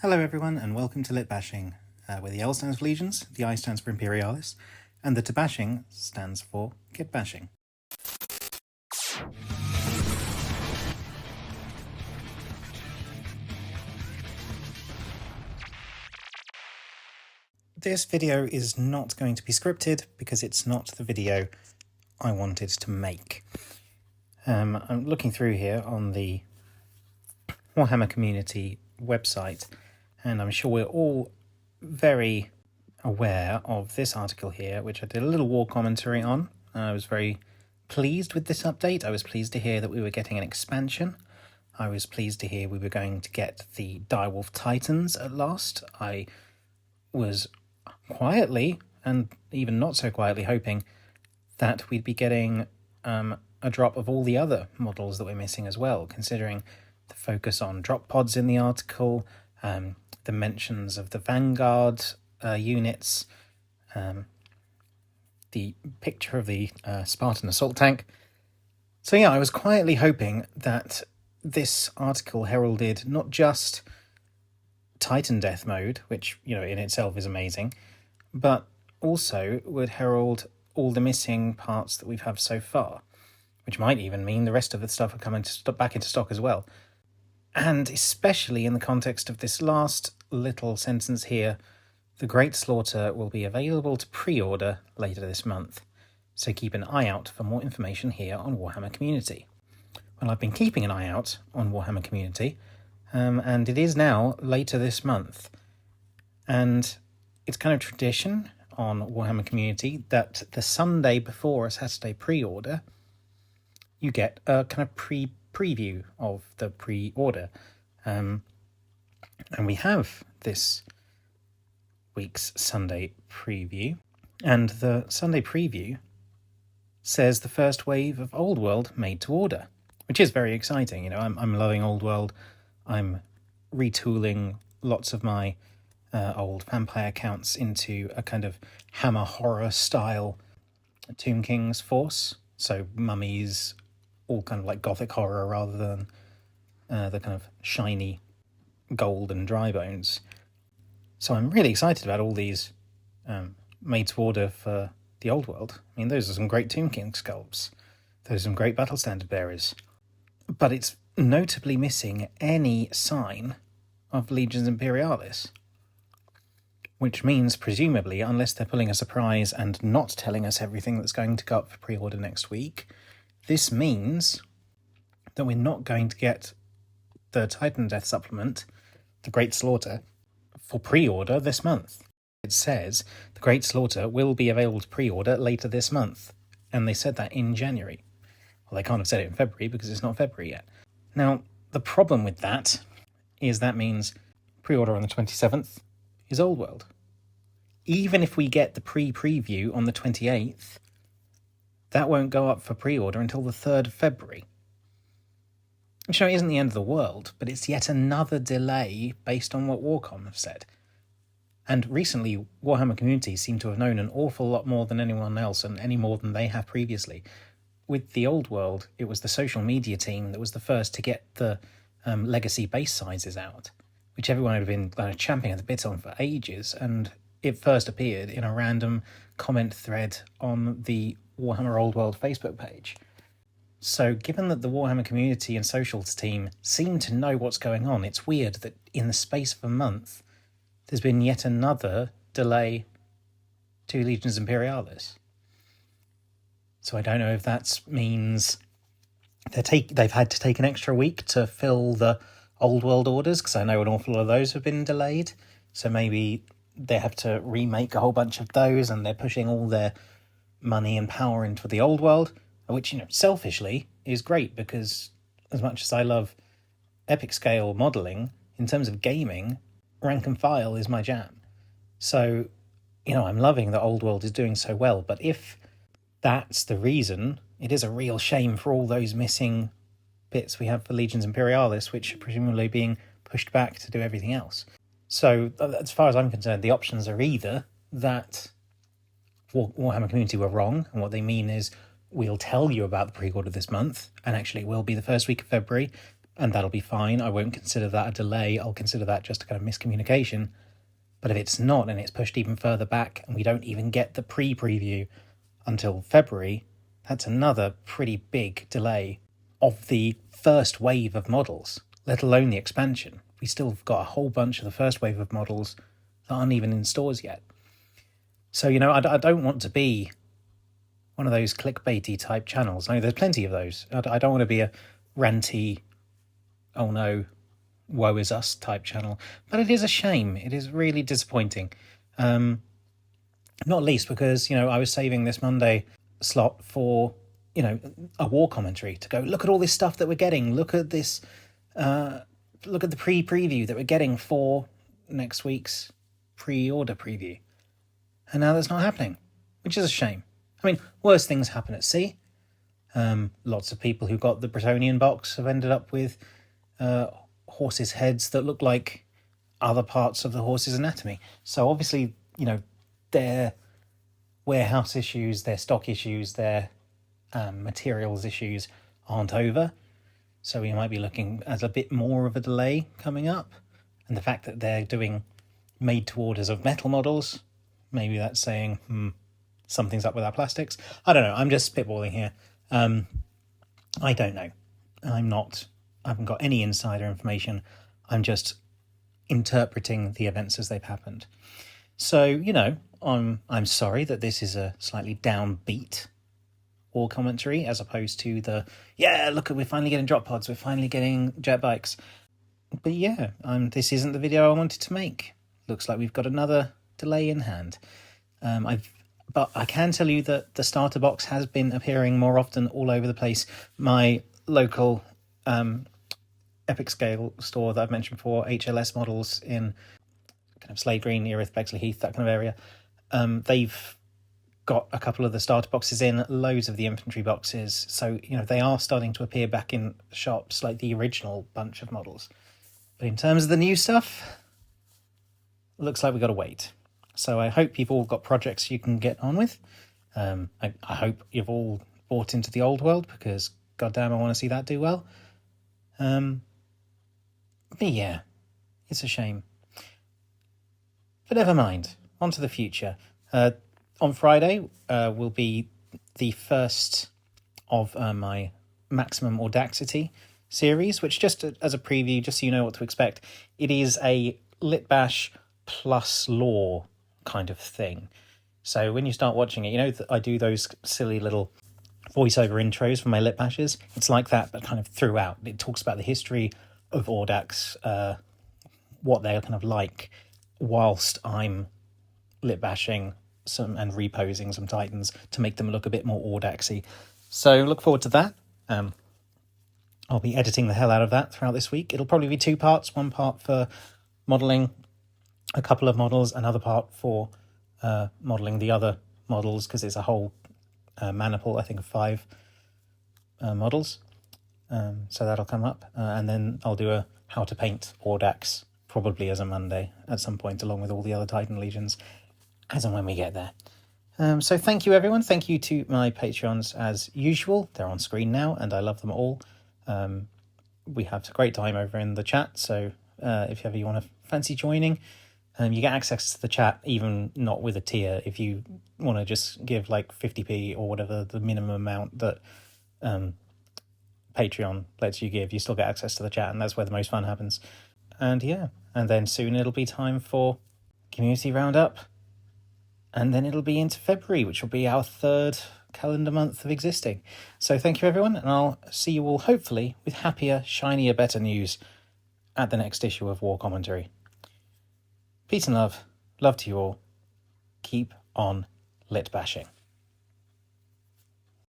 Hello everyone and welcome to Lit Bashing, where the L stands for Legions, the I stands for Imperialis, and the to bashing stands for Get Bashing. This video is not going to be scripted because it's not the video I wanted to make. I'm looking through here on the Warhammer community website, and I'm sure we're all very aware of this article here, which I did a little war commentary on. I was very pleased with this update. I was pleased to hear that we were getting an expansion. I was pleased to hear we were going to get the Direwolf Titans at last. I was quietly, and even not so quietly, hoping that we'd be getting a drop of all the other models that we're missing as well, considering the focus on drop pods in the article, the mentions of the Vanguard units, the picture of the Spartan assault tank. So yeah, I was quietly hoping that this article heralded not just Titan Death Mode, which, you know, in itself is amazing, but also would herald all the missing parts that we've had so far, which might even mean the rest of the stuff are coming back into stock as well. And especially in the context of this last little sentence here, the Great Slaughter will be available to pre-order later this month, so keep an eye out for more information here on Warhammer Community. Well, I've been keeping an eye out on Warhammer Community, and it is now later this month. And it's kind of tradition on Warhammer Community that the Sunday before a Saturday pre-order, you get a kind of preview of the pre-order. And we have this week's Sunday preview. And the Sunday preview says the first wave of Old World made to order, which is very exciting. You know, I'm loving Old World. I'm retooling lots of my old vampire accounts into a kind of Hammer horror style Tomb King's force. So mummies, all kind of like gothic horror rather than the kind of shiny gold and dry bones. So I'm really excited about all these made to order for the Old World. I mean, those are some great Tomb King sculpts. Those are some great battle standard bearers. But it's notably missing any sign of Legions Imperialis, which means, presumably, unless they're pulling a surprise and not telling us everything that's going to go up for pre-order next week, this means that we're not going to get the Titan Death Supplement, the Great Slaughter, for pre-order this month. It says the Great Slaughter will be available to pre-order later this month, and they said that in January. Well, they can't have said it in February because it's not February yet. Now, the problem with that is that means pre-order on the 27th is Old World. Even if we get the pre-preview on the 28th, that won't go up for pre-order until the 3rd of February. Which isn't the end of the world, but it's yet another delay based on what WarCom have said. And recently, Warhammer Community seem to have known an awful lot more than anyone else, and any more than they have previously. With the Old World, it was the social media team that was the first to get the legacy base sizes out, which everyone had been champing at the bit on for ages, and it first appeared in a random comment thread on the Warhammer Old World Facebook page. So given that the Warhammer Community and socials team seem to know what's going on, it's weird that in the space of a month, there's been yet another delay to Legions Imperialis. So I don't know if that means they've had to take an extra week to fill the Old World orders, because I know an awful lot of those have been delayed. So maybe they have to remake a whole bunch of those, and they're pushing all their money and power into the Old World, which, you know, selfishly is great, because as much as I love epic scale modelling, in terms of gaming, rank and file is my jam. So, you know, I'm loving that Old World is doing so well, but if that's the reason, it is a real shame for all those missing bits we have for Legions Imperialis, which are presumably being pushed back to do everything else. So, as far as I'm concerned, the options are either that Warhammer Community were wrong, and what they mean is we'll tell you about the pre-order this month, and actually it will be the first week of February, and that'll be fine. I won't consider that a delay. I'll consider that just a kind of miscommunication. But if it's not, and it's pushed even further back, and we don't even get the pre-preview until February, that's another pretty big delay of the first wave of models, let alone the expansion. We still have got a whole bunch of the first wave of models that aren't even in stores yet. So, I don't want to be one of those clickbaity type channels. No, there's plenty of those. I don't want to be a ranty, oh no, woe is us type channel. But it is a shame. It is really disappointing. Not least because, I was saving this Monday slot for, a war commentary to go, look at all this stuff that we're getting. Look at this, look at the pre-preview that we're getting for next week's pre-order preview. And now that's not happening, which is a shame. I mean, worse things happen at sea. Lots of people who got the Bretonian box have ended up with horses' heads that look like other parts of the horse's anatomy. So obviously, their warehouse issues, their stock issues, their materials issues aren't over. So we might be looking at a bit more of a delay coming up. And the fact that they're doing made-to-orders of metal models, maybe that's saying, something's up with our plastics. I don't know. I'm just spitballing here. I don't know. I haven't got any insider information. I'm just interpreting the events as they've happened. So, I'm sorry that this is a slightly downbeat war commentary as opposed to the, look, we're finally getting drop pods, we're finally getting jet bikes. But this isn't the video I wanted to make. Looks like we've got another delay in hand. But I can tell you that the starter box has been appearing more often all over the place. My local Epic Scale store that I've mentioned before, HLS models in kind of Slade Green, Erith, Bexley Heath, that kind of area, they've got a couple of the starter boxes in, loads of the infantry boxes. So, they are starting to appear back in shops like the original bunch of models. But in terms of the new stuff, looks like we've got to wait. So I hope you've all got projects you can get on with. I hope you've all bought into the old world because, goddamn, I want to see that do well. But it's a shame. But never mind. On to the future. On Friday will be the first of my Maximum Audacity series, which just as a preview, just so you know what to expect, it is a Lit Bash plus lore kind of thing. So when you start watching it, I do those silly little voiceover intros for my Lit Bashes. It's like that, but kind of throughout. It talks about the history of Audax, what they're kind of like, whilst I'm Lit Bashing some and reposing some Titans to make them look a bit more Audaxy. So look forward to that. I'll be editing the hell out of that throughout this week. It'll probably be 2 parts, 1 part for modelling a couple of models, another part for modelling the other models, because it's a whole maniple, I think, of 5 models. So that'll come up. And then I'll do a how to paint Audax, probably as a Monday at some point, along with all the other Titan Legions, as and when we get there. So thank you, everyone. Thank you to my Patreons as usual. They're on screen now, and I love them all. We have a great time over in the chat, so if ever you want to fancy joining, you get access to the chat, even not with a tier. If you want to just give like 50p or whatever the minimum amount that Patreon lets you give, you still get access to the chat, and that's where the most fun happens. And and then soon it'll be time for Community Roundup, and then it'll be into February, which will be our 3rd calendar month of existing. So thank you, everyone, and I'll see you all hopefully with happier, shinier, better news at the next issue of War Commentary. Peace and love. Love to you all. Keep on lit bashing.